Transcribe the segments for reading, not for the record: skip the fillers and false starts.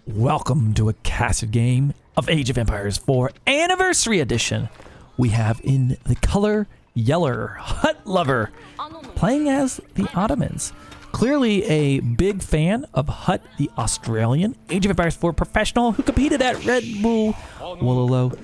Welcome to a casted game of Age of Empires 4 Anniversary Edition. We have in the color yeller HutLover playing as the Ottomans. Clearly a big fan of Hut, the Australian Age of Empires 4 professional who competed at Red Bull Wololo.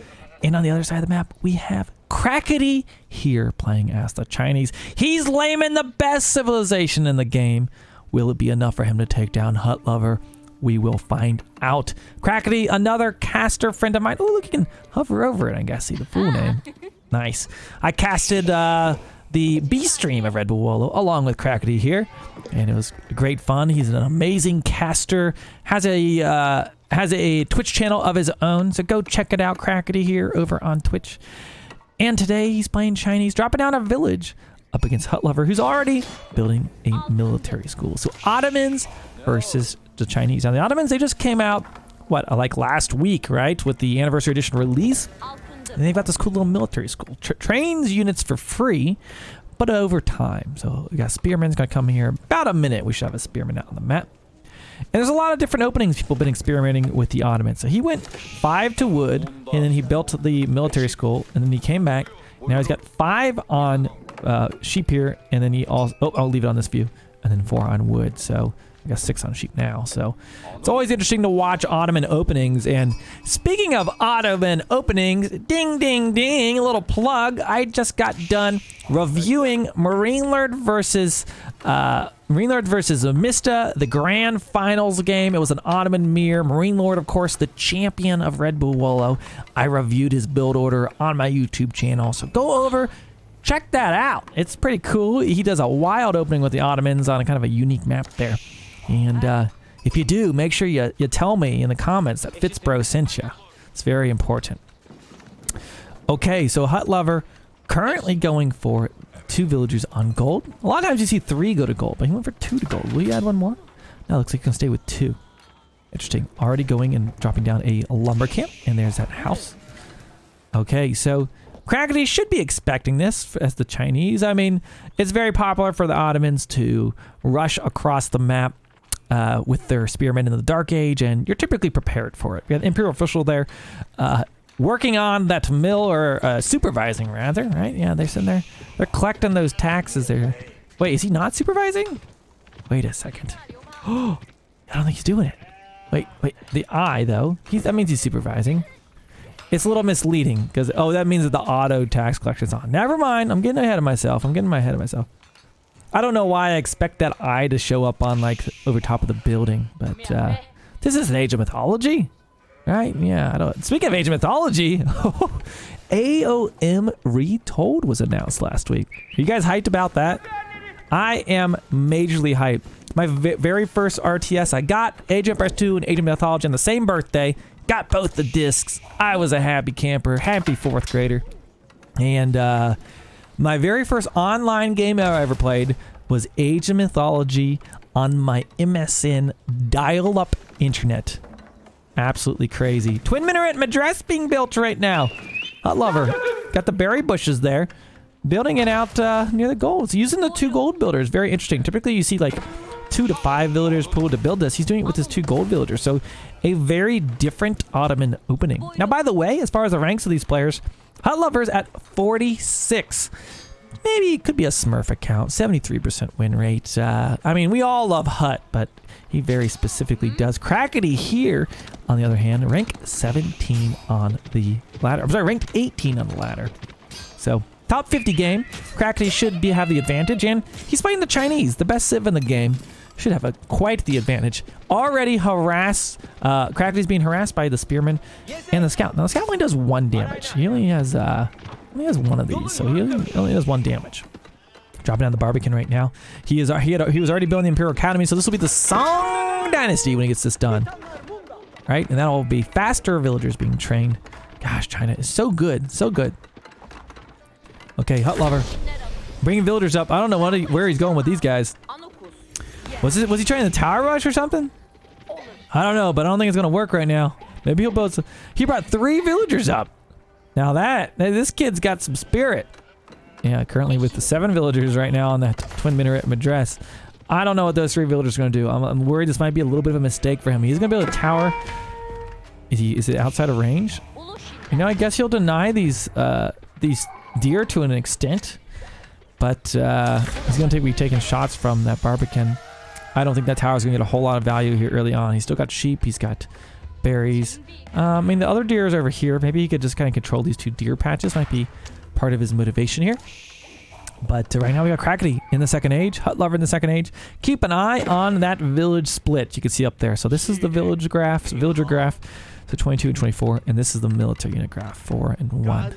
And on the other side of the map, we have CrackedyHere playing as the Chinese. He's laying the best civilization in the game. Will it be enough for him to take down HutLover? We will find out. Crackedy, another caster friend of mine. Oh, look, you can hover over it, I guess, see the full name. Nice. I casted the B stream of Red Bull Wololo along with CrackedyHere, and it was great fun. He's an amazing caster. Has a Twitch channel of his own, so go check it out, CrackedyHere, over on Twitch. And today he's playing Chinese, dropping down a village up against HutLover, who's already building a military school. So Ottomans versus the Chinese. Now the Ottomans, they just came out, what, like last week, right? With the Anniversary Edition release. And they've got this cool little military school. Trains units for free, but over time. So we got spearmen's gonna come here about a minute. We should have a spearman out on the map. And there's a lot of different openings people have been experimenting with the Ottomans. So he went 5 to wood, and then he built the military school, and then he came back. Now he's got 5 on sheep here, and then he also, I'll leave it on this view, and then 4 on wood. So I got 6 on sheep now. So it's always interesting to watch Ottoman openings. And speaking of Ottoman openings, ding, ding, ding, a little plug. I just got done reviewing Marine Lord versus Amista, the grand finals game. It was an Ottoman mirror. Marine Lord, of course, the champion of Red Bull Wololo. I reviewed his build order on my YouTube channel. So go over, check that out. It's pretty cool. He does a wild opening with the Ottomans on a kind of a unique map there. And if you do, make sure you tell me in the comments that FitzBro sent you. It's very important. Okay, so HutLover currently going for 2 villagers on gold. A lot of times you see 3 go to gold, but he went for 2 to gold. Will you add 1 more? No, looks like he's going to stay with 2. Interesting. Already going and dropping down a lumber camp, and there's that house. Okay, so Crackedy should be expecting this as the Chinese. I mean, it's very popular for the Ottomans to rush across the map with their spearmen in the Dark Age, and you're typically prepared for it. We have the Imperial official there working on that mill, or supervising rather, right? Yeah, they're sitting there. They're collecting those taxes there. Wait, is he not supervising? Wait a second. Oh, I don't think he's doing it. Wait, the eye though. That means he's supervising. It's a little misleading because, oh, that means that the auto tax collection's on. Never mind. I'm getting ahead of myself. I don't know why I expect that eye to show up on, like, over top of the building, but this is an Age of Mythology, right? Yeah, I don't. Speaking of Age of Mythology, AOM Retold was announced last week. Are you guys hyped about that? I am majorly hyped. My very first RTS, I got Age of Empires 2 and Age of Mythology on the same birthday. Got both the discs. I was a happy camper, happy 4th grader. And my very first online game I ever played was Age of Mythology on my MSN dial-up internet. Absolutely crazy. Twin minaret madras being built right now. HutLover. Got the berry bushes there. Building it out near the gold. It's using the 2 gold builders. Very interesting. Typically you see like 2 to 5 villagers pooled to build this. He's doing it with his 2 gold villagers. So a very different Ottoman opening. Now, by the way, as far as the ranks of these players, HutLover's at 46. Maybe it could be a Smurf account. 73% win rate. I mean, we all love Hut, but he very specifically does. CrackedyHere, on the other hand, rank 17 on the ladder. I'm sorry, ranked 18 on the ladder. So top 50 game. Crackedy should have the advantage, and he's playing the Chinese, the best civ in the game. Should have quite the advantage. Already Crackedy's being harassed by the spearman and the scout. Now the scout only does 1 damage. He only has 1 of these, so he only does 1 damage. Dropping down the Barbican right now. He was already building the Imperial Academy, so this will be the Song Dynasty when he gets this done. Right, and that'll be faster villagers being trained. Gosh, China is so good, so good. Okay, HutLover, bringing villagers up. I don't know where he's going with these guys. Was he trying the tower rush or something? I don't know, but I don't think it's gonna work right now. Maybe he'll build some. He brought 3 villagers up. Now this kid's got some spirit. Yeah, currently with the 7 villagers right now on that twin minaret madras. I don't know what those 3 villagers are going to do. I'm worried this might be a little bit of a mistake for him. He's going to build a tower. Is it outside of range? You know, I guess he'll deny these deer to an extent. But he's going to be taking shots from that Barbican. I don't think that tower's going to get a whole lot of value here early on. He's still got sheep. He's got berries. I mean, the other deer is over here. Maybe he could just kind of control these 2 deer patches. Might be part of his motivation here. But right now we got Crackedy in the second age, HutLover in the second age. Keep an eye on that village split you can see up there. So this is the villager graph, so 22 and 24, and this is the military unit graph, 4 and 1.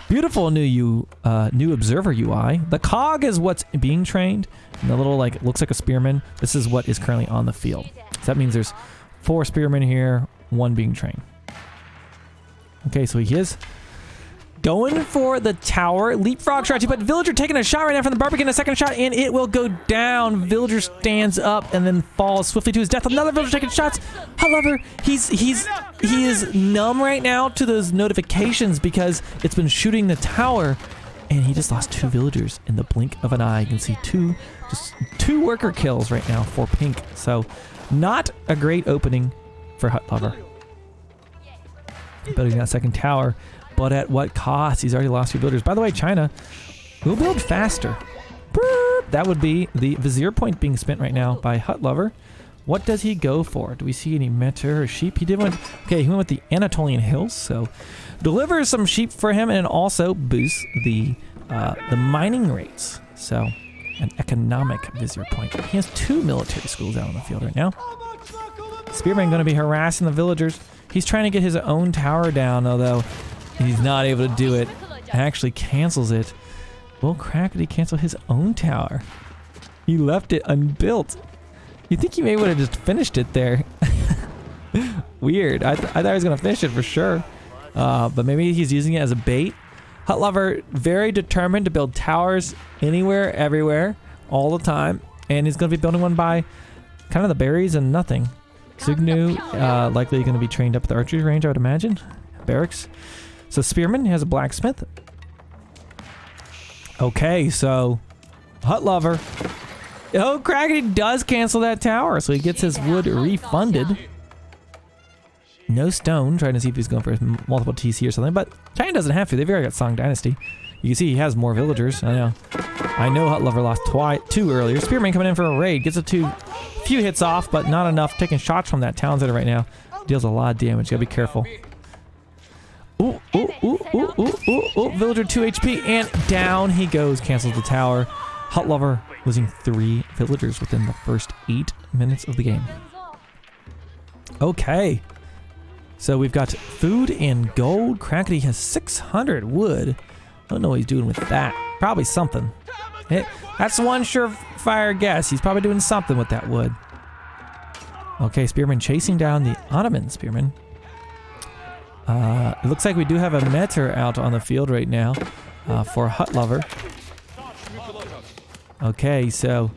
Beautiful new observer UI. The cog is what's being trained, and the little like looks like a spearman. This is what is currently on the field. So that means there's 4 spearmen here, 1 being trained. Okay, so he is going for the tower. Leapfrog strategy, but Villager taking a shot right now from the Barbican, a second shot, and it will go down. Villager stands up and then falls swiftly to his death. Another Villager taking shots. HutLover, he is numb right now to those notifications because it's been shooting the tower, and he just lost 2 villagers in the blink of an eye. You can see just two worker kills right now for pink. So not a great opening for HutLover. Building that second tower. But at what cost? He's already lost 2 villagers. By the way, China will build faster. That would be the Vizier point being spent right now by HutLover. What does he go for? Do we see any meter or sheep? He did one. Okay, he went with the Anatolian Hills, so delivers some sheep for him and also boosts the mining rates. So an economic Vizier point. He has 2 military schools out on the field right now. Spearman going to be harassing the villagers. He's trying to get his own tower down, although he's not able to do it. Actually cancels it. Will Crackedy cancel his own tower? He left it unbuilt. You think he may would have just finished it there. Weird. I thought he was going to finish it for sure. But maybe he's using it as a bait. HutLover, very determined to build towers anywhere, everywhere, all the time. And he's going to be building one by kind of the berries and nothing. Sugnu, likely going to be trained up at the archery range, I would imagine. Barracks. So Spearman has a blacksmith. Okay, so HutLover. Oh, Crackedy does cancel that tower, so he gets his wood refunded. No stone, trying to see if he's going for multiple TC or something, but China doesn't have to. They've already got Song Dynasty. You can see he has more villagers. I know HutLover lost 2 earlier. Spearman coming in for a raid. Gets a few hits off, but not enough. Taking shots from that town center right now. Deals a lot of damage. Gotta be careful. Ooh. Villager 2 HP, and down he goes. Cancels the tower. HutLover losing 3 villagers within the first 8 minutes of the game. Okay. So we've got food and gold. Crackedy has 600 wood. I don't know what he's doing with that. Probably something. That's one surefire guess. He's probably doing something with that wood. Okay, Spearman chasing down the Ottoman Spearman. It looks like we do have a meter out on the field right now for HutLover. Okay, so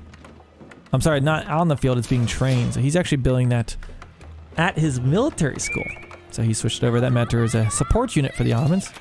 I'm sorry, not on the field, it's being trained. So he's actually building that at his military school. So he switched over that meter as a support unit for the Ottomans.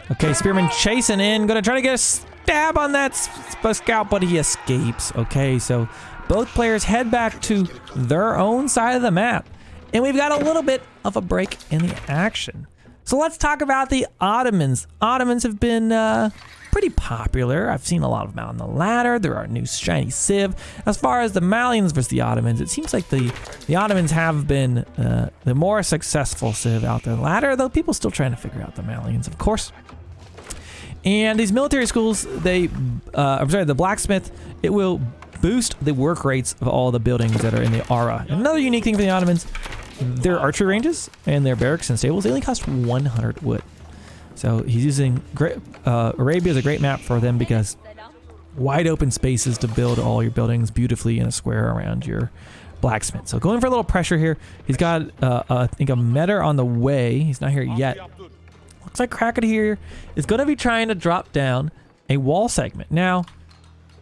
Okay, Spearman chasing in, gonna try to get a stab on that scout, but he escapes. Okay, so both players head back to their own side of the map. And we've got a little bit of a break in the action. So let's talk about the Ottomans. Ottomans have been pretty popular. I've seen a lot of them out on the ladder. There are new shiny Civ. As far as the Malians versus the Ottomans, it seems like the Ottomans have been the more successful Civ out there on the ladder, though people still trying to figure out the Malians, of course. And these military schools, the blacksmith, it will boost the work rates of all the buildings that are in the Aura. Another unique thing for the Ottomans, their archery ranges and their barracks and stables, they only cost 100 wood. So he's using Arabia is a great map for them because wide open spaces to build all your buildings beautifully in a square around your blacksmith. So going for a little pressure here. He's got, I think, a meter on the way. He's not here yet. Looks like CrackedyHere is going to be trying to drop down a wall segment. Now,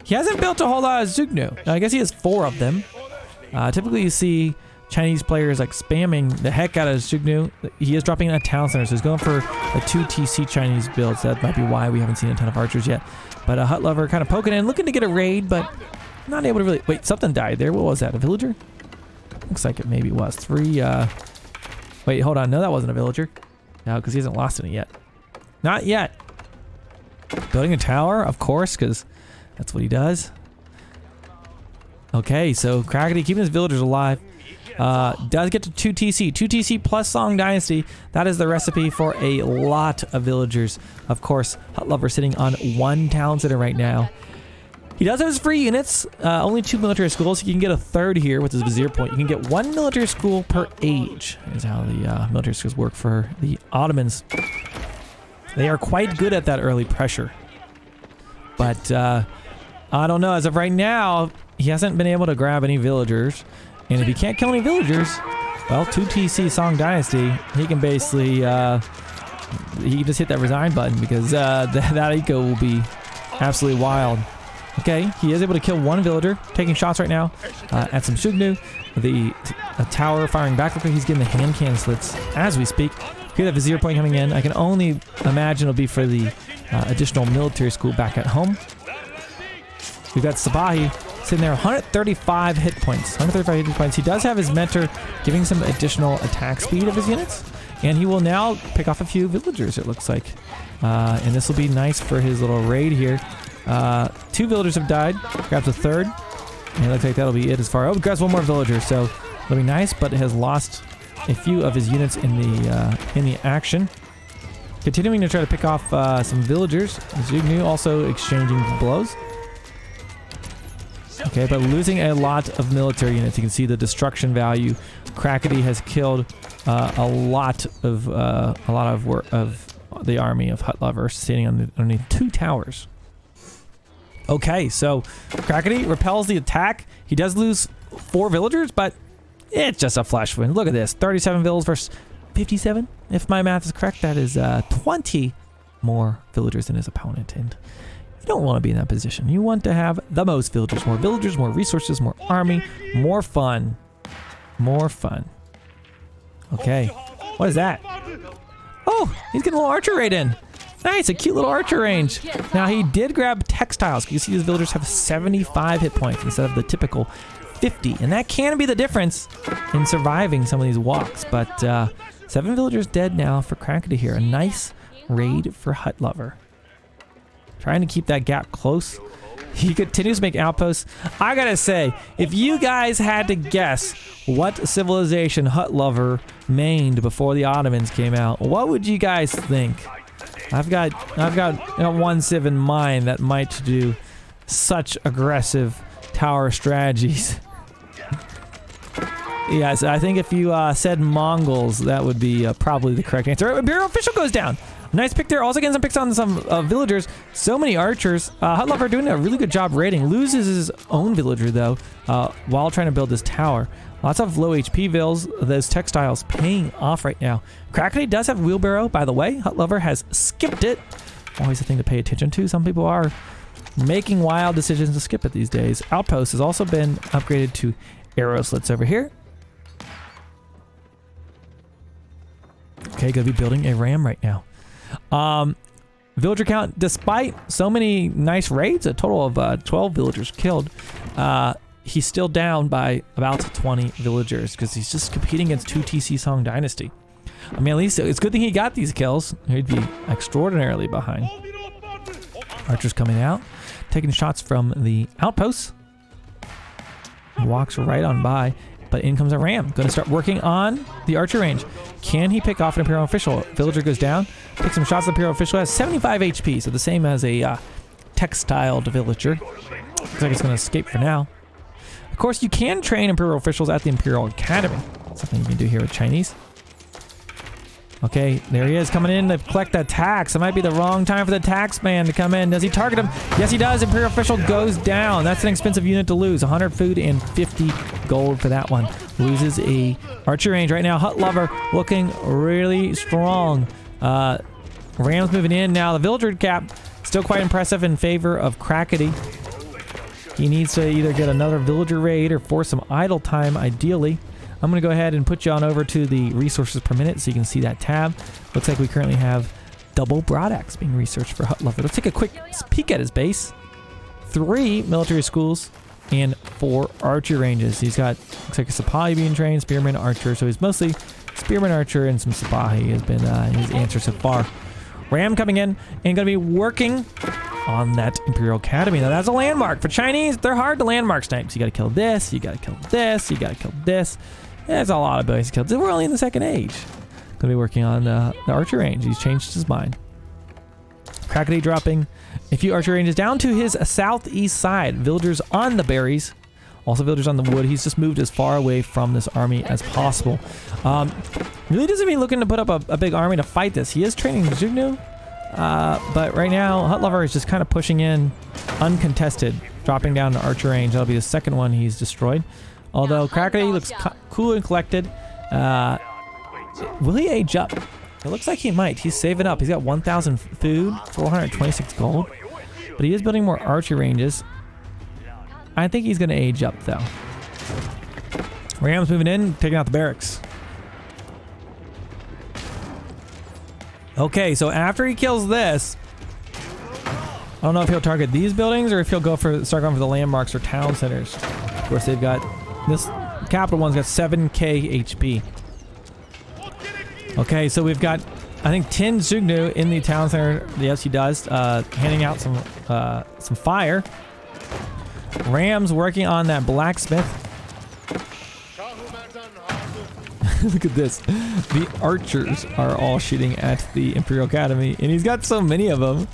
he hasn't built a whole lot of Zugnu. Now, I guess he has 4 of them. Typically, you see Chinese players like spamming the heck out of Zugnu. He is dropping in a town center, so he's going for a 2 TC Chinese build. So that might be why we haven't seen a ton of archers yet. But HutLover kind of poking in, looking to get a raid, but Not able to really... Wait, something died there. What was that? A villager? Looks like it maybe was. 3, Wait, hold on. No, that wasn't a villager. No, because he hasn't lost any yet. Not yet. Building a tower, of course, because that's what he does. Okay, so Crackedy keeping his villagers alive. Does get to 2 TC. 2 TC plus Song Dynasty. That is the recipe for a lot of villagers. Of course, HutLover sitting on 1 town center right now. He does have his free units. Only 2 military schools. He can get a 3rd here with his Vizier point. You can get 1 military school per age. Is how the military schools work for the Ottomans. They are quite good at that early pressure. But I don't know. As of right now, he hasn't been able to grab any villagers. And if he can't kill any villagers, well, 2 TC Song Dynasty, he can basically, he can just hit that resign button because that eco will be absolutely wild. Okay, he is able to kill 1 villager, taking shots right now at some Shugnu. The tower firing back. He's getting the hand cannon slits as we speak. Hear that Vizier point coming in. I can only imagine it'll be for the additional military school back at home. We've got Sabahi sitting there, 135 hit points. 135 hit points. He does have his mentor giving some additional attack speed of his units. And he will now pick off a few villagers, it looks like. And this will be nice for his little raid here. 2 villagers have died. Grabs a 3rd. And it looks like that'll be it as far. Oh, grabs 1 more villager. So it'll be nice, but it has lost a few of his units in the action. Continuing to try to pick off some villagers. Zugnu also exchanging blows. Okay, but losing a lot of military units. You can see the destruction value. Crackedy has killed a lot of the army of HutLover, sitting on only 2 towers. Okay, so Crackedy repels the attack. He does lose 4 villagers, but it's just a flash win. Look at this, 37 villagers versus 57. If my math is correct, that is 20 more villagers than his opponent, and you don't want to be in that position. You want to have the most villagers, more resources, more army, more fun. More fun. Okay. What is that? Oh, he's getting a little archer raid in. Nice, a cute little archer range. Now, he did grab textiles. You see these villagers have 75 hit points instead of the typical 50. And that can be the difference in surviving some of these walks. But 7 villagers dead now for Crackedy here. A nice raid for HutLover. Trying to keep that gap close. He continues to make outposts. I gotta say, if you guys had to guess what civilization HutLover mained before the Ottomans came out, what would you guys think? I've got one civ in mind that might do such aggressive tower strategies. Yes, I think if you said Mongols, that would be probably the correct answer. Imperial official goes down. Nice pick there. Also getting some picks on some villagers. So many archers. HutLover doing a really good job raiding. Loses his own villager though, while trying to build this tower. Lots of low HP vills. Those textiles paying off right now. Crackedy does have wheelbarrow, by the way. HutLover has skipped it. Always a thing to pay attention to. Some people are making wild decisions to skip it these days. Outpost has also been upgraded to arrow slits over here. Okay, gonna be building a ram right now. Villager count, despite so many nice raids, a total of 12 villagers killed, he's still down by about 20 villagers because he's just competing against 2 TC Song Dynasty. I mean, at least it's a good thing he got these kills. He'd be extraordinarily behind. Archers coming out, taking shots from the outposts. Walks right on by. But in comes a ram. Going to start working on the archer range. Can he pick off an Imperial official? Villager goes down. Takes some shots. The Imperial official has 75 HP, so the same as a textiled villager. Looks like it's going to escape for now. Of course, you can train Imperial officials at the Imperial Academy. Something you can do here with Chinese. Okay, there he is coming in to collect that tax. It might be the wrong time for the tax man to come in. Does he target him? Yes, he does. Imperial official goes down. That's an expensive unit to lose. 100 food and 50 gold for that one. Loses a archer range right now. HutLover looking really strong. Rams moving in now. The villager cap still quite impressive in favor of Crackedy. He needs to either get another villager raid or force some idle time, ideally. I'm going to go ahead and put you on over to the resources per minute so you can see that tab. Looks like we currently have double broadaxe being researched for HutLover. Let's take a quick peek at his base. 3 military schools, and 4 archer ranges. He's got, looks like a Sipahi being trained, Spearman, Archer. So he's mostly Spearman, Archer, and some Sipahi has been his answer so far. Ram coming in and going to be working on that Imperial Academy. Now that's a landmark. For Chinese, they're hard to landmark snipe. So you got to kill this, you got to kill this, you got to kill this. There's a lot of abilities to kill. We're only in the second age. Going to be working on the archer range. He's changed his mind. Crackedy dropping a few archer ranges down to his southeast side. Villagers on the berries. Also villagers on the wood. He's just moved as far away from this army as possible. Really doesn't mean looking to put up a big army to fight this. He is training Zugnu. But right now, HutLover is just kind of pushing in uncontested, dropping down to archer range. That'll be the second one he's destroyed. Although Crackedy looks cool and collected. Will he age up? It looks like he might. He's saving up. He's got 1,000 food, 426 gold. But he is building more archer ranges. I think he's going to age up, though. Ram's moving in, taking out the barracks. Okay, so after he kills this, I don't know if he'll target these buildings or if he'll start going for the landmarks or town centers. Of course, they've got this capital one's got 7k HP. Okay, so we've got, I think, 10 Zugnu in the town center. Yes, he does. Handing out some fire. Ram's working on that blacksmith. Look at this. The archers are all shooting at the Imperial Academy, and he's got so many of them.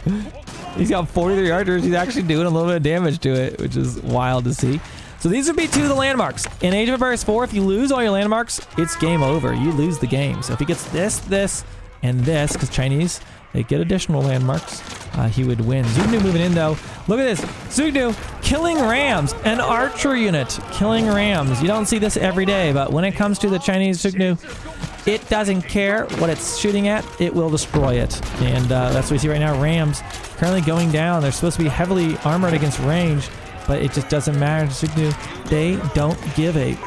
He's got 43 archers. He's actually doing a little bit of damage to it, which is wild to see. So these would be 2 of the landmarks. In Age of Empires 4, if you lose all your landmarks, it's game over. You lose the game. So if he gets this, and this, because Chinese, they get additional landmarks, he would win. Zugnu moving in, though. Look at this. Zugnu killing rams. An archer unit killing rams. You don't see this every day, but when it comes to the Chinese Zugnu, it doesn't care what it's shooting at. It will destroy it. And that's what we see right now. Rams currently going down. They're supposed to be heavily armored against range, but it just doesn't matter to Zugnu. They don't give a.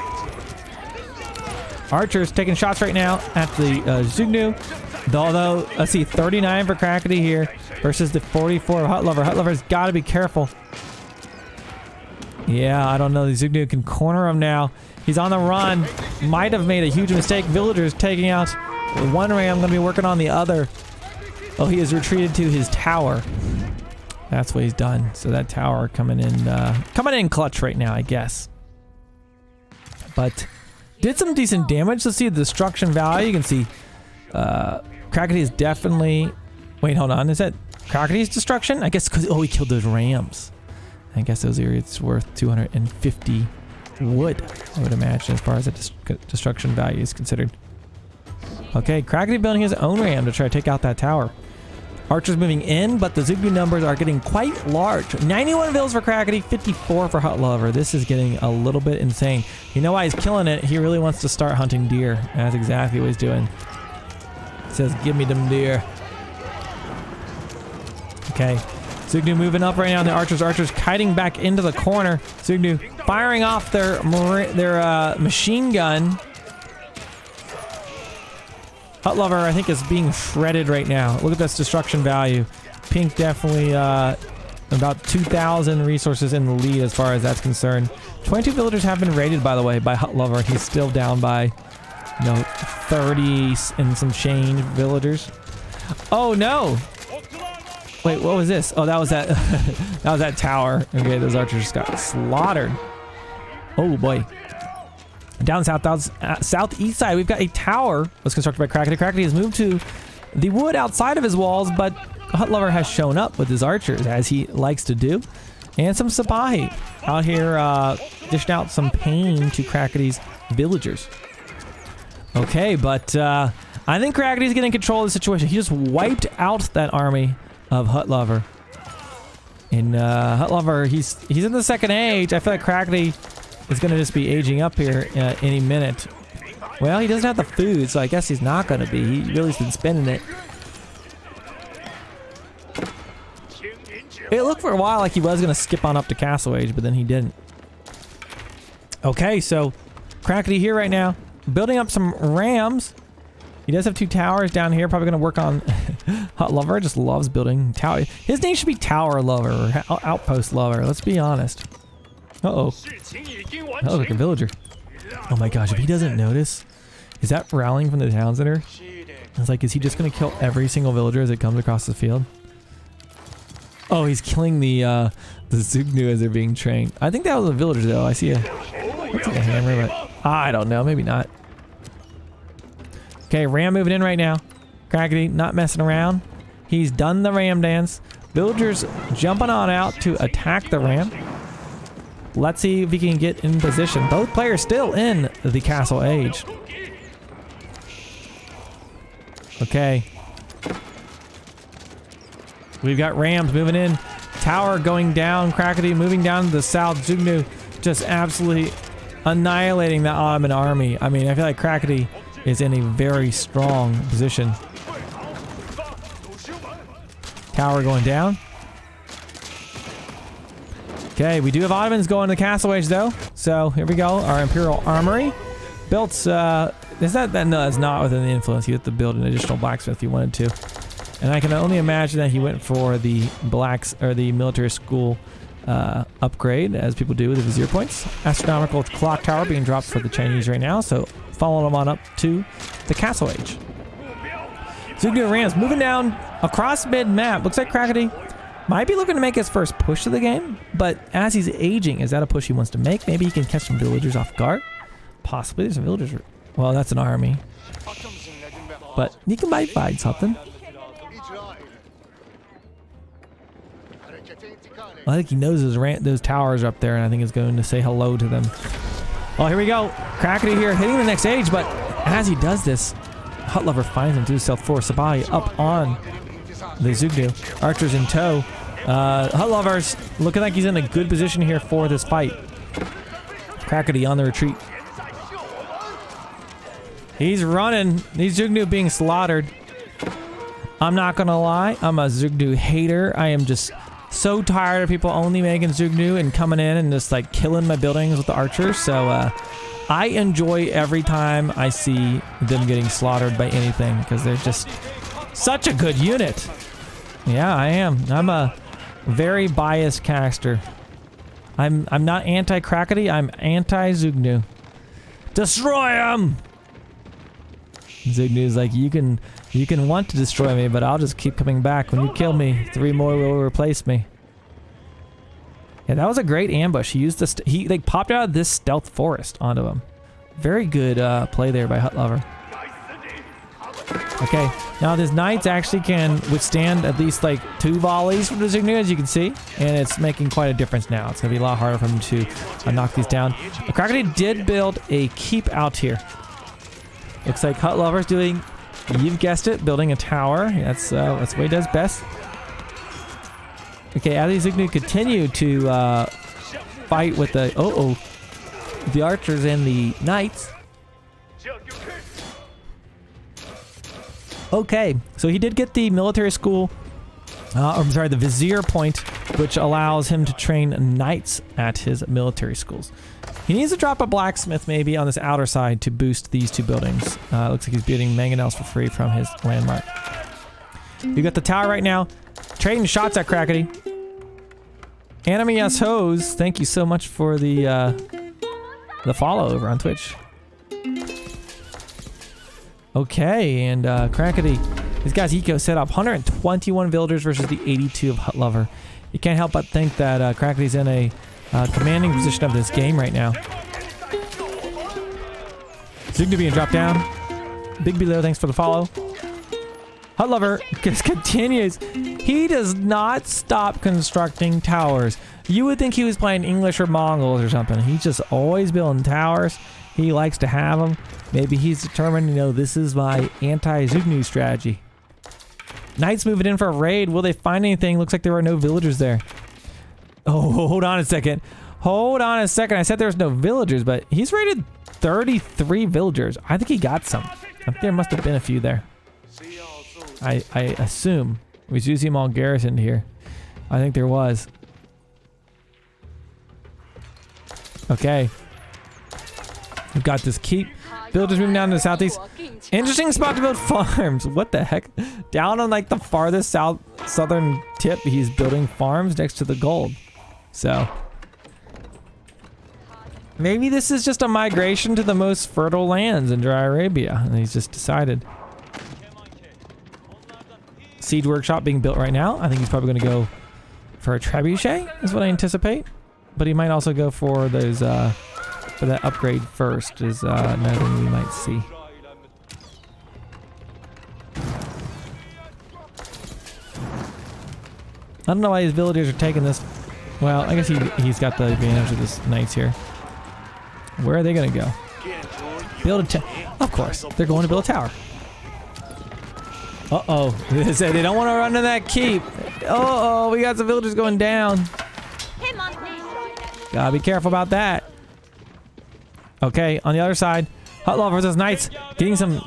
Archers taking shots right now at the Zugnu. Although, let's see, 39 for Crackedy here versus the 44 of HutLover. HutLover's got to be careful. Yeah, I don't know. The Zugnu can corner him now. He's on the run. Might have made a huge mistake. Villagers taking out one ram. I'm going to be working on the other. Oh, he has retreated to his tower. That's what he's done. So that tower coming in clutch right now, I guess. But did some decent damage. Let's see the destruction value. You can see Crackedy is definitely... Wait, hold on. Is that Crackedy's destruction? I guess because... Oh, he killed those rams. I guess those areas worth 250 wood, I would imagine, as far as the destruction value is considered. Okay, Crackedy building his own ram to try to take out that tower. Archers moving in, but the Zugnu numbers are getting quite large. 91 vills for Crackedy, 54 for HutLover. This is getting a little bit insane. You know why he's killing it? He really wants to start hunting deer. And that's exactly what he's doing. He says, give me them deer. Okay. Zugnu moving up right now. The archers kiting back into the corner. Zugnu firing off their machine gun. HutLover, I think, is being shredded right now. Look at this destruction value. Pink definitely about 2,000 resources in the lead as far as that's concerned. 22 villagers have been raided, by the way, by HutLover. He's still down by, 30 and some change villagers. Oh no! Wait, what was this? Oh, that was that. That was that tower. Okay, those archers just got slaughtered. Oh boy. Down southeast side, we've got a tower was constructed by Crackedy. Crackedy has moved to the wood outside of his walls, but HutLover has shown up with his archers, as he likes to do. And some Sipahi out here dishing out some pain to Crackedy's villagers. Okay, but I think Crackedy's getting control of the situation. He just wiped out that army of HutLover. And HutLover, he's in the second age. I feel like Crackedy is going to just be aging up here any minute. Well, he doesn't have the food, so I guess he's not going to be. He really's been spending it. It looked for a while like he was going to skip on up to Castle Age, but then he didn't. Okay, so Crackedy here right now, building up some rams. He does have 2 towers down here. Probably going to work on HutLover. Just loves building tower. His name should be Tower Lover or Outpost Lover. Let's be honest. Uh-oh. That looks like a villager. Oh my gosh, if he doesn't notice, is that rallying from the town center? It's like, is he just going to kill every single villager as it comes across the field? Oh, he's killing the Zugnu as they're being trained. I think that was a villager though. I see looks like a hammer, but I don't know, maybe not. Okay, ram moving in right now. Crackedy not messing around. He's done the ram dance. Villagers jumping on out to attack the ram. Let's see if he can get in position. Both players still in the castle age. Okay. We've got rams moving in. Tower going down. Crackedy moving down to the south. Zugnu just absolutely annihilating the Ottoman army. I mean, I feel like Crackedy is in a very strong position. Tower going down. Okay, we do have Ottomans going to the castle age though. So here we go. Our Imperial Armory. Built, no, that's not within the influence. You have to build an additional blacksmith if you wanted to. And I can only imagine that he went for the the military school upgrade, as people do with the Vizier points. Astronomical clock tower being dropped for the Chinese right now, so following them on up to the castle age. Zugnu Rams moving down across mid-map. Looks like Crackedy might be looking to make his first push of the game, but as he's aging, is that a push he wants to make? Maybe he can catch some villagers off guard? Possibly. There's some villagers. Well, that's an army. But he can might find something. I think he knows those towers are up there, and I think he's going to say hello to them. Oh, here we go. Crackedy here hitting the next age, but as he does this, HutLover finds him through stealth 4. Sabai up on the Zugnu. Archers in tow. HutLover's looking like he's in a good position here for this fight. Crackedy on the retreat. He's running. These Zugnu being slaughtered. I'm not gonna lie, I'm a Zugnu hater. I am just so tired of people only making Zugnu and coming in and just like killing my buildings with the archers. So I enjoy every time I see them getting slaughtered by anything because they're just such a good unit. Yeah, I am. I'm a very biased caster. I'm not anti-Crackedy, I'm anti-Zugnu. Destroy him! Zugnu's like, you can want to destroy me, but I'll just keep coming back. When you kill me, 3 more will replace me. Yeah, that was a great ambush. He used this. He like popped out of this stealth forest onto him. Very good play there by HutLover. Okay, now these knights actually can withstand at least like 2 volleys from the Zugnu, as you can see, and it's making quite a difference now. It's gonna be a lot harder for him to knock these down. Crackedy did build a keep out here. Looks like HutLover's doing, you've guessed it, building a tower. That's what he does best. Okay, as these Zugnu continue to fight with the the archers and the knights. Okay, so he did get the military school, I'm sorry, the Vizier point, which allows him to train knights at his military schools. He needs to drop a blacksmith maybe on this outer side to boost these 2 buildings. Looks like he's building mangonels for free from his landmark. You got the tower right now. Trading shots at Crackedy. Anime Us Hose, thank you so much for the follow over on Twitch. Okay, and Crackedy, he's got his eco set up. 121 villagers versus the 82 of HutLover. You can't help but think that Crackedy's in a commanding position of this game right now. Zugnu being dropped down. Big Below, thanks for the follow. HutLover just continues. He does not stop constructing towers. You would think he was playing English or Mongols or something. He's just always building towers. He likes to have them. Maybe he's determined, you know, this is my anti-Zugnu strategy. Knights moving in for a raid. Will they find anything? Looks like there are no villagers there. Oh, hold on a second. Hold on a second. I said there was no villagers, but he's raided 33 villagers. I think he got some. I think there must have been a few there. I assume. We do see them all garrisoned here. I think there was. Okay. We've got this keep. Villagers moving down to the southeast. Interesting spot to build farms. What the heck? Down on like the farthest southern tip, he's building farms next to the gold. So, Maybe this is just a migration to the most fertile lands in Dry Arabia, and he's just decided. Siege workshop being built right now. I think he's probably going to go for a trebuchet, is what I anticipate. But he might also go for those, for that upgrade first, is another thing we might see. I don't know why these villagers are taking this. Well, I guess he's got the advantage of this knights here. Where are they going to go? Build a tower. Of course, they're going to build a tower. Uh-oh. They said they don't want to run to that keep. Uh-oh, we got some villagers going down. Gotta be careful about that. Okay, on the other side, HutLover versus Knights getting some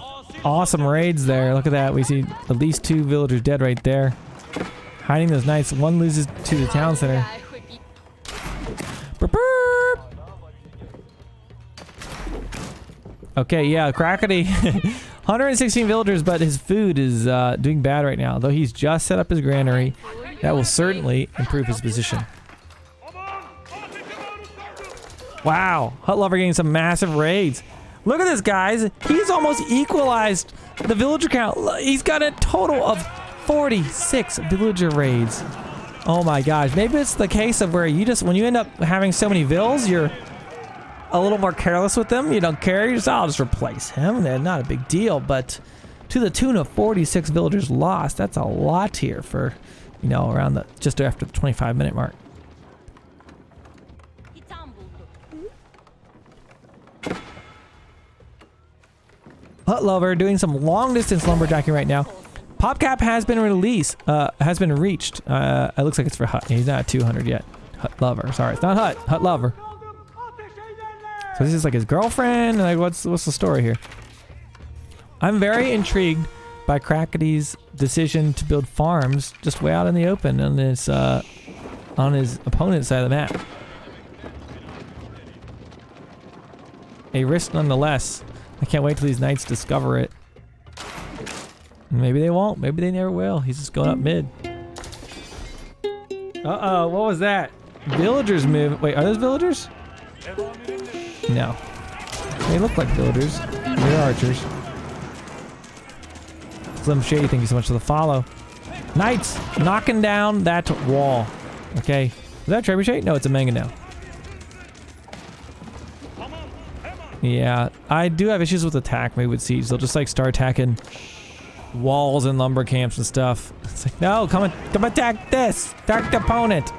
awesome raids there. Look at that. We see at least 2 villagers dead right there. Hiding those Knights. One loses to the town center. Burp, burp. Okay, yeah, Crackedy. 116 villagers, but his food is doing bad right now. Though he's just set up his granary. That will certainly improve his position. Wow, HutLover getting some massive raids. Look at this, guys. He's almost equalized the villager count. He's got a total of 46 villager raids. Oh my gosh. Maybe it's the case of where you just, when you end up having so many vills, you're a little more careless with them. You don't care. You just, I'll just replace him. They're not a big deal, but to the tune of 46 villagers lost. That's a lot here for, you know, around the, just after the 25-minute mark. HutLover doing some long distance lumberjacking right now. PopCap has been released, has been reached. It looks like it's for Hut. He's not at 200 yet. HutLover, sorry, it's not Hut. HutLover. So this is like his girlfriend. Like, what's the story here? I'm very intrigued by Crackedy's decision to build farms just way out in the open on this, on his opponent's side of the map. A risk nonetheless. I can't wait till these knights discover it. Maybe they won't. Maybe they never will. He's just going up mid. Uh-oh, what was that? Villagers move. Wait, are those villagers? No. They look like villagers. They're archers. Slim Shady, thank you so much for the follow. Knights knocking down that wall. Okay. Is that a trebuchet? No, it's a mangonel. Yeah, I do have issues with attack maybe with siege. They'll just like start attacking walls and lumber camps and stuff. It's like, no, come attack this. Attack the opponent.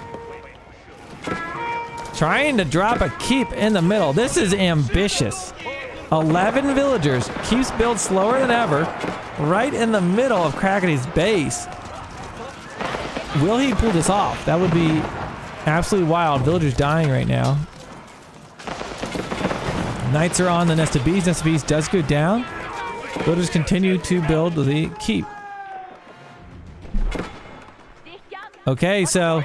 Trying to drop a keep in the middle. This is ambitious. 11 villagers. Keeps built slower than ever. Right in the middle of Crackedy's base. Will he pull this off? That would be absolutely wild. Villagers dying right now. Knights are on the Nest of Bees. Nest of Bees does go down. Villagers continue to build the keep. Okay, so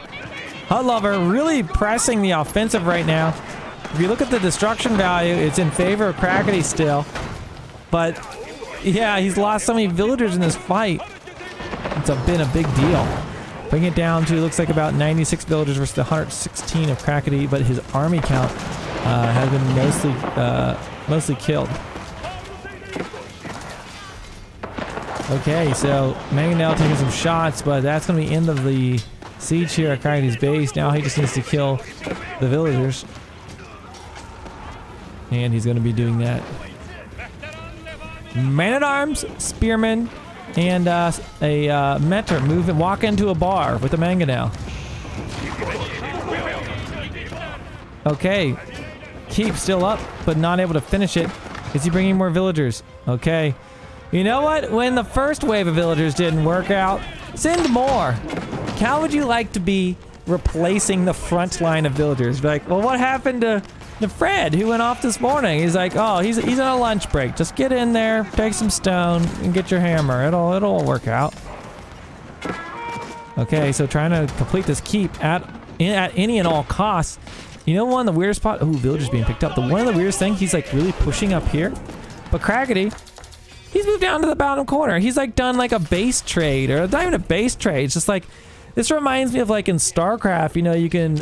HutLover really pressing the offensive right now. If you look at the destruction value, it's in favor of Crackedy still. But yeah, he's lost so many villagers in this fight. It's been a big deal. Bringing it down to, looks like about 96 villagers versus the 116 of Crackedy, but his army count has been mostly killed. Okay, so Mangonel taking some shots, but that's going to be the end of the siege here at Crackedy's base. Now he just needs to kill the villagers. And he's going to be doing that. Man-at-Arms, Spearman, and a mentor move and walk into a bar with a Mangonel. Okay. Keep still up, but not able to finish it. Is he bringing more villagers? Okay. You know what? When the first wave of villagers didn't work out, send more. How would you like to be replacing the front line of villagers? Like, well, what happened to Fred, who went off this morning? He's like, oh, he's on a lunch break. Just get in there, take some stone, and get your hammer. It'll work out. Okay, so trying to complete this keep at any and all costs. You know, one of the weirdest spot. Ooh, villagers being picked up. One of the weirdest things, he's like really pushing up here. But Crackedy, he's moved down to the bottom corner. He's like done like a base trade, or not even a base trade. It's just like This reminds me of like in StarCraft, you know, you can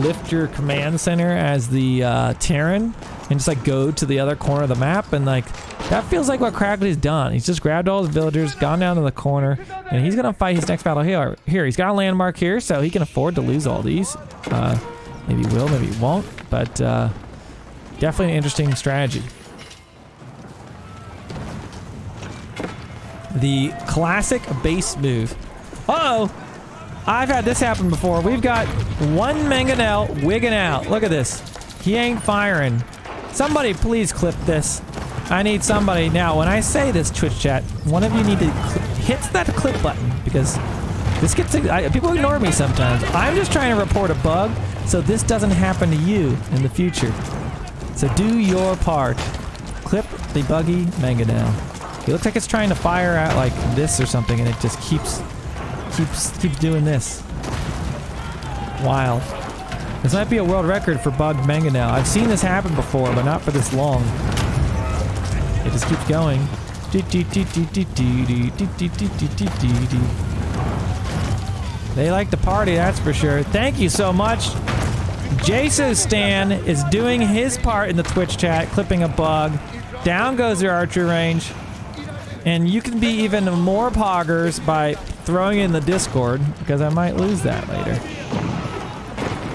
lift your command center as the Terran and just like go to the other corner of the map, and like that feels like what Crackedy's done. He's just grabbed all his villagers, gone down to the corner, and he's gonna fight his next battle here. He's got a landmark here, so he can afford to lose all these. Maybe he will, maybe he won't, but definitely an interesting strategy. The classic base move. Uh-oh! I've had this happen before. We've got one mangonel wigging out. Look at this. He ain't firing. Somebody please clip this. I need somebody. Now, when I say this, Twitch chat, one of you need to hit that clip button, because this gets... people ignore me sometimes. I'm just trying to report a bug so this doesn't happen to you in the future. So do your part. Clip the buggy mangonel. It looks like it's trying to fire out like this or something, and it just keeps doing this. Wild. This might be a world record for bugged mangonel. I've seen this happen before, but not for this long. It just keeps going. They like to party, that's for sure. Thank you so much. Jaso Stan is doing his part in the Twitch chat, clipping a bug. Down goes your archer range. And you can be even more poggers by throwing it in the Discord, because I might lose that later.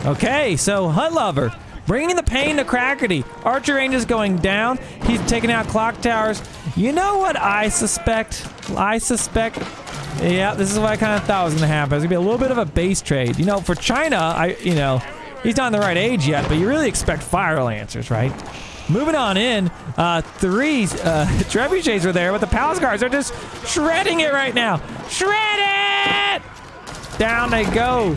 Okay, so HutLover, bringing the pain to Crackedy. Archer range is going down. He's taking out clock towers. You know what I suspect? Yeah, this is what I kind of thought was going to happen. It's going to be a little bit of a base trade. You know, for China, he's not in the right age yet, but you really expect Fire Lancers, right? Moving on in, three trebuchets were there, but the palace guards are just shredding it right now. Shred it! Down they go.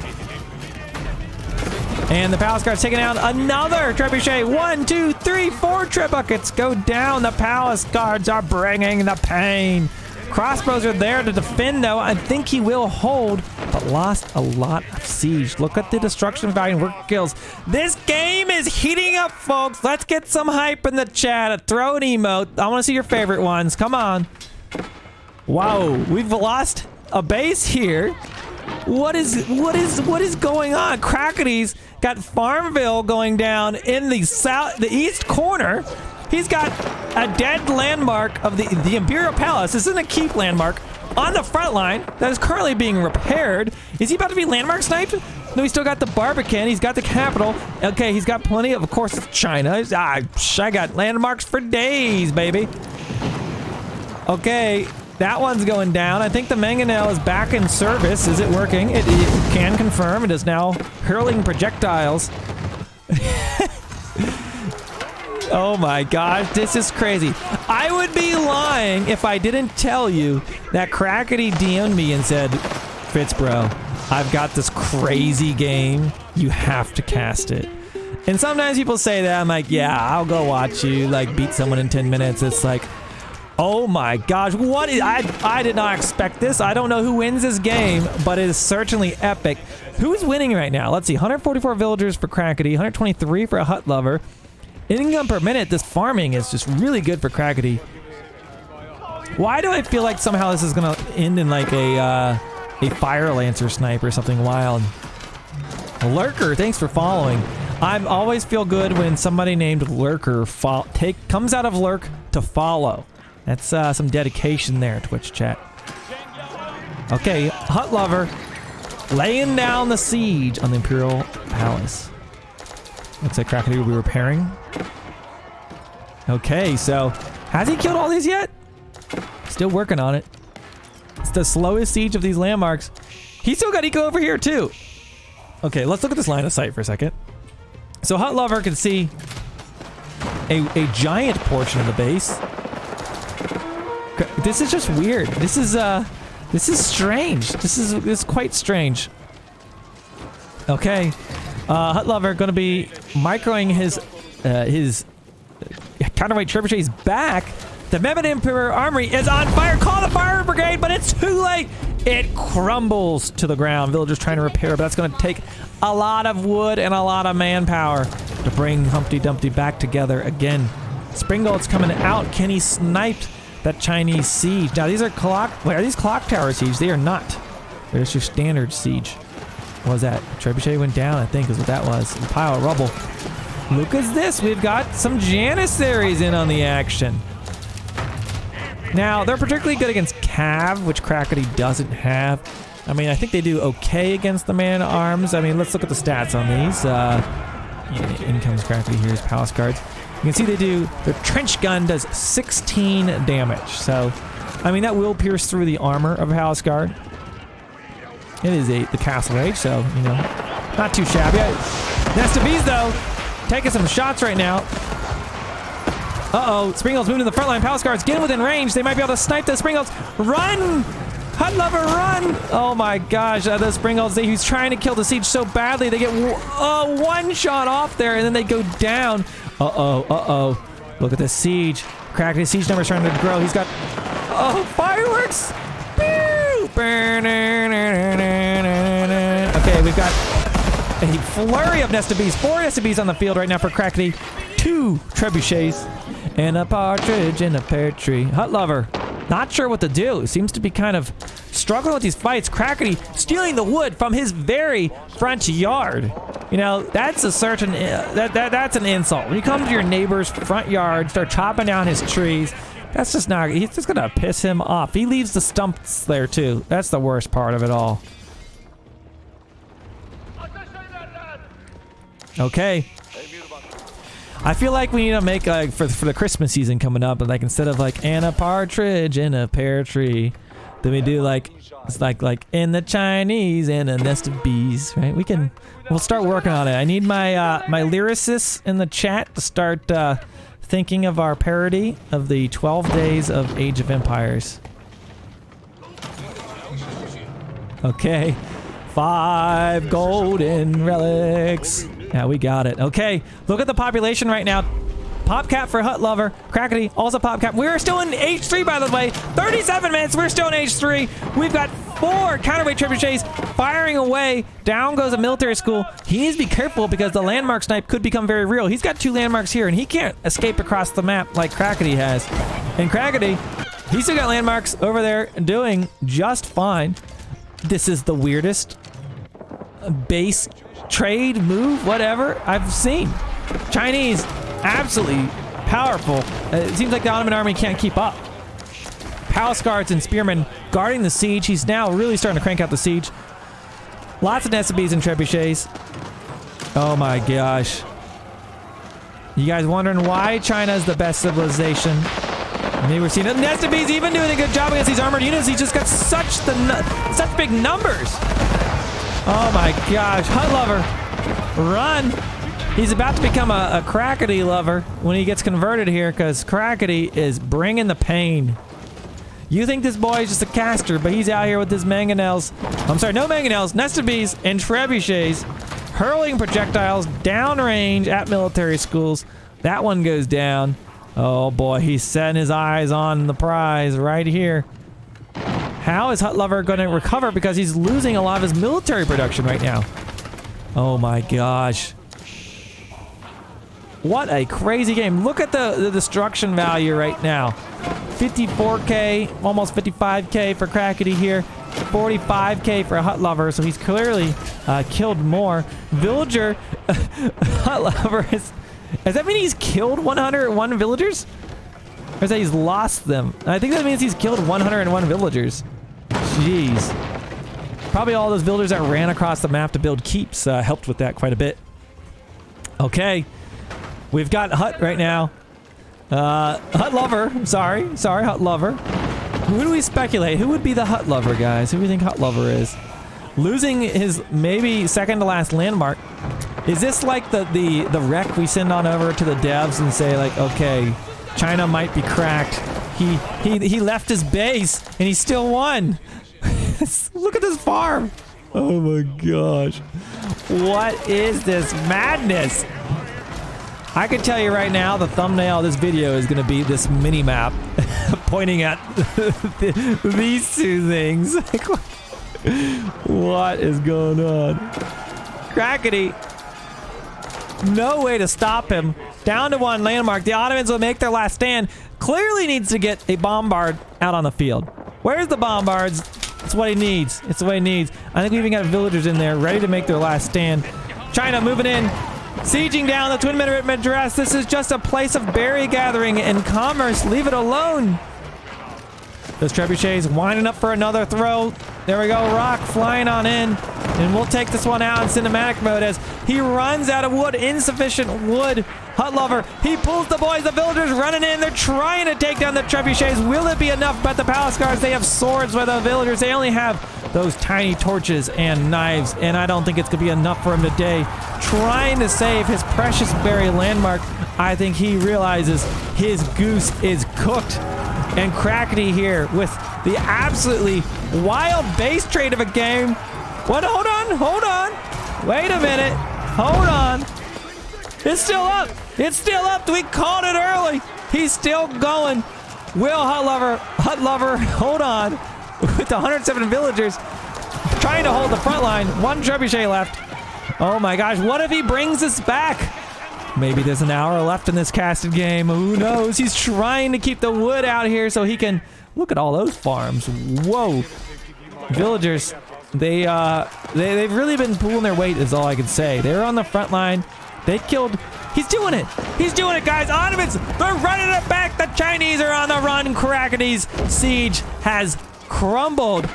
And the palace guards taking out another trebuchet. 1, 2, 3, 4 trebuckets go down. The palace guards are bringing the pain. Crossbows are there to defend, though. I think he will hold, but lost a lot of siege. Look at the destruction value and work kills. This game is heating up, folks. Let's get some hype in the chat. Throw an emote. I want to see your favorite ones. Come on. Wow, we've lost a base here. What is going on? Crackedy's got Farmville going down in the east corner. He's got a dead landmark of the Imperial Palace. This isn't a keep landmark on the front line that is currently being repaired. Is he about to be landmark sniped? No, he's still got the Barbican. He's got the capital. Okay, he's got plenty of course, it's China. I got landmarks for days, baby. Okay, that one's going down. I think the mangonel is back in service. Is it working? It can confirm. It is now hurling projectiles. Oh my gosh, this is crazy. I would be lying if I didn't tell you that Crackedy DM'd me and said, FitzBro, I've got this crazy game. You have to cast it. And sometimes people say that. I'm like, yeah, I'll go watch you like beat someone in 10 minutes. It's like, oh my gosh, what is, I did not expect this. I don't know who wins this game, but it is certainly epic. Who's winning right now? Let's see, 144 villagers for Crackedy, 123 for a HutLover. Income per minute, this farming is just really good for Crackedy. Why do I feel like somehow this is gonna end in like a Fire Lancer snipe or something wild? Lurker, thanks for following. I always feel good when somebody named Lurker comes out of lurk to follow. That's some dedication there, Twitch chat. Okay, HutLover laying down the siege on the Imperial Palace. Looks like Crackedy will be repairing. Okay, so has he killed all these yet? Still working on it. It's the slowest siege of these landmarks. He's still got eco over here too. Okay, let's look at this line of sight for a second. So HutLover can see a giant portion of the base. This is just weird. This is strange. This is quite strange. Okay. HutLover going to be microing his counterweight trebuchets back. The Mehmet Emperor Armory is on fire. Call the fire brigade, but it's too late. It crumbles to the ground. Villagers trying to repair, but that's going to take a lot of wood and a lot of manpower to bring Humpty Dumpty back together again. Springald's coming out. Can he snipe that Chinese siege? Now these are clock. Wait, are these clock tower siege? They are not. There's your standard siege. What was that? Trebuchet went down, I think is what that was. A pile of rubble. Look at this. We've got some Janissaries in on the action. Now, they're particularly good against Cav, which Crackedy doesn't have. I mean, I think they do okay against the man-at-arms. I mean, let's look at the stats on these. In comes Crackedy. Here's Palace Guards. You can see their trench gun does 16 damage. So, I mean, that will pierce through the armor of a Palace Guard. It is the castle age, so, you know, not too shabby. Nest of Bees, though, taking some shots right now. Uh-oh, Springalds moving to the front line. Palace Guards getting within range. They might be able to snipe the Springalds. Run! HutLover, run! Oh my gosh, the Springalds, he's trying to kill the siege so badly. They get one shot off there, and then they go down. Uh-oh. Look at the siege. Crackedy's siege number's trying to grow. He's got, fireworks! Okay, we've got a flurry of Nest of Bees. 4 Nest of Bees on the field right now for Crackedy. 2 trebuchets and a partridge in a pear tree. HutLover, not sure what to do. Seems to be kind of struggling with these fights. Crackedy stealing the wood from his very front yard. You know, that's a certain that's an insult. When you come to your neighbor's front yard, start chopping down his trees, that's just not. He's just gonna piss him off. He leaves the stumps there too. That's the worst part of it all. Okay. I feel like we need to make like for the Christmas season coming up, but like instead of like and a partridge in a pear tree, then we do like it's like in the Chinese and a nest of bees, right? We'll start working on it. I need my my lyricists in the chat to start thinking of our parody of the 12 days of Age of Empires. Okay, 5 golden relics. Yeah, we got it. Okay, look at the population right now. PopCap for HutLover. Crackedy, also PopCap. We're still in age 3, by the way. 37 minutes, we're still in age 3. We've got 4 counterweight trebuchets firing away. Down goes a military school. He needs to be careful because the landmark snipe could become very real. He's got 2 landmarks here, and he can't escape across the map like Crackedy has. And Crackedy, he's still got landmarks over there doing just fine. This is the weirdest base trade move, whatever, I've seen. Chinese, absolutely powerful. It seems like the Ottoman army can't keep up. Palace Guards and Spearmen guarding the siege. He's now really starting to crank out the siege. Lots of Nest of Bees and trebuchets. Oh my gosh. You guys wondering why China is the best civilization? Maybe we're seeing it. Nest of Bees even doing a good job against these armored units. He just got such big numbers. Oh my gosh, HutLover, run! He's about to become a Crackedy lover when he gets converted here, because Crackedy is bringing the pain. You think this boy is just a caster, but he's out here with his mangonels. I'm sorry, no mangonels, Nest of Bees and trebuchets, hurling projectiles downrange at military schools. That one goes down. Oh boy, he's setting his eyes on the prize right here. How is HutLover going to recover? Because he's losing a lot of his military production right now. Oh my gosh. What a crazy game. Look at the destruction value right now. 54k, almost 55k for Crackedy here. 45k for HutLover, so he's clearly killed more. Villager, HutLover is... Does that mean he's killed 101 villagers? Or is that he's lost them? I think that means he's killed 101 villagers. Jeez. Probably all those villagers that ran across the map to build keeps helped with that quite a bit. Okay. We've got Hut right now. HutLover. Sorry, HutLover. Who do we speculate? Who would be the HutLover, guys? Who do we think HutLover is? Losing his maybe second to last landmark. Is this like the wreck we send on over to the devs and say like, okay, China might be cracked. He left his base and he still won. Look at this farm. Oh my gosh. What is this madness? I can tell you right now, the thumbnail of this video is going to be this mini map pointing at these 2 things. What is going on? Crackedy. No way to stop him. Down to 1 landmark. The Ottomans will make their last stand. Clearly needs to get a bombard out on the field. Where's the bombards? It's what he needs. It's what he needs. I think we even got villagers in there ready to make their last stand. China moving in. Sieging down the Twin Minaret Madras. This is just a place of berry gathering and commerce. Leave it alone. Those trebuchets winding up for another throw. There we go. Rock flying on in. And we'll take this one out in cinematic mode as he runs out of wood. Insufficient wood. HutLover. He pulls the boys. The villagers running in. They're trying to take down the trebuchets. Will it be enough? But the palace guards, they have swords, but the villagers, they only have those tiny torches and knives. And I don't think it's going to be enough for him today. Trying to save his precious berry landmark. I think he realizes his goose is cooked. And Crackedy here with the absolutely wild base trade of a game. What? Hold on. Wait a minute. Hold on. It's still up. It's still up. We called it early. He's still going. Will HutLover, hold on. With the 107 villagers trying to hold the front line. One trebuchet left. Oh my gosh. What if he brings us back? Maybe there's an hour left in this casted game. Who knows? He's trying to keep the wood out here so he can... Look at all those farms. Whoa. Villagers, they've really been pulling their weight is all I can say. They're on the front line. They killed... He's doing it. He's doing it, guys. Ottomans, they're running it back. The Chinese are on the run. Crackedy's siege has crumbled.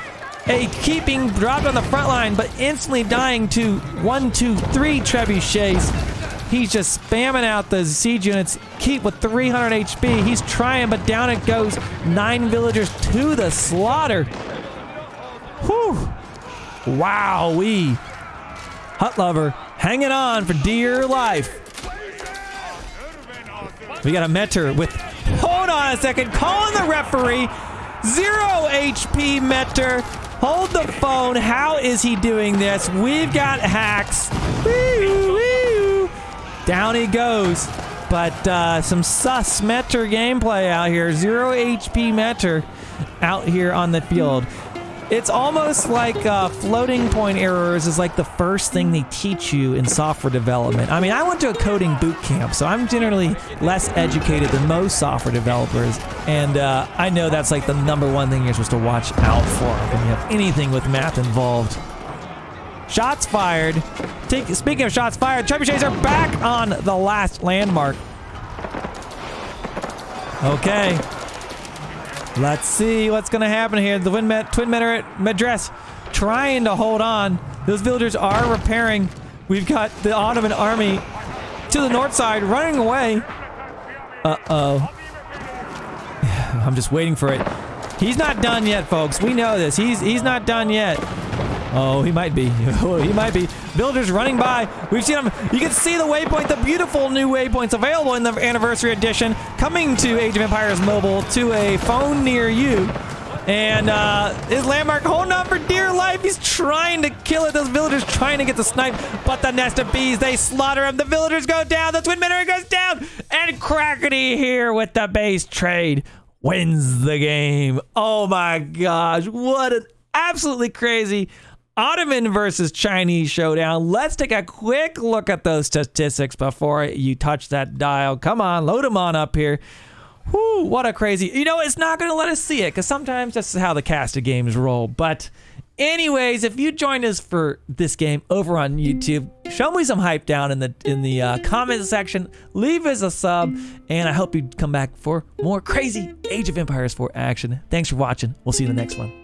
A keeping dropped on the front line, but instantly dying to 1, 2, 3 trebuchets. He's just spamming out the siege units. Keep with 300 HP. He's trying, but down it goes. 9 villagers to the slaughter. Whew. Wowee. HutLover hanging on for dear life. We got a Metter with... Hold on a second. Calling the referee. 0 HP Metter. Hold the phone. How is he doing this? We've got hacks. Woo, woo. Down he goes. But some sus Metter gameplay out here. 0 HP Metter out here on the field. It's almost like floating point errors is like the first thing they teach you in software development. I mean, I went to a coding boot camp, so I'm generally less educated than most software developers. And I know that's like the #1 thing you're supposed to watch out for when you have anything with math involved. Shots fired. Speaking of shots fired, trebuchets are back on the last landmark. Okay. Let's see what's going to happen here. The Twin Minaret Madras trying to hold on. Those villagers are repairing. We've got the Ottoman army to the north side running away. Uh-oh. I'm just waiting for it. He's not done yet, folks. We know this. He's not done yet. Oh, he might be. Oh, he might be. Villagers running by. We've seen them. You can see the waypoint, the beautiful new waypoints available in the Anniversary Edition, coming to Age of Empires Mobile to a phone near you. And his landmark holding on for dear life. He's trying to kill it. Those villagers trying to get the snipe, but the nest of bees, they slaughter him. The villagers go down. The Twin Minaret goes down. And Crackedy here with the base trade wins the game. Oh my gosh. What an absolutely crazy Ottoman versus Chinese showdown. Let's take a quick look at those statistics before you touch that dial. Come on, load them on up here. Whew, what a crazy... You know, it's not going to let us see it because sometimes that's how the casted games roll. But anyways, if you joined us for this game over on YouTube, show me some hype down in the comment section. Leave us a sub, and I hope you come back for more crazy Age of Empires 4 action. Thanks for watching. We'll see you in the next one.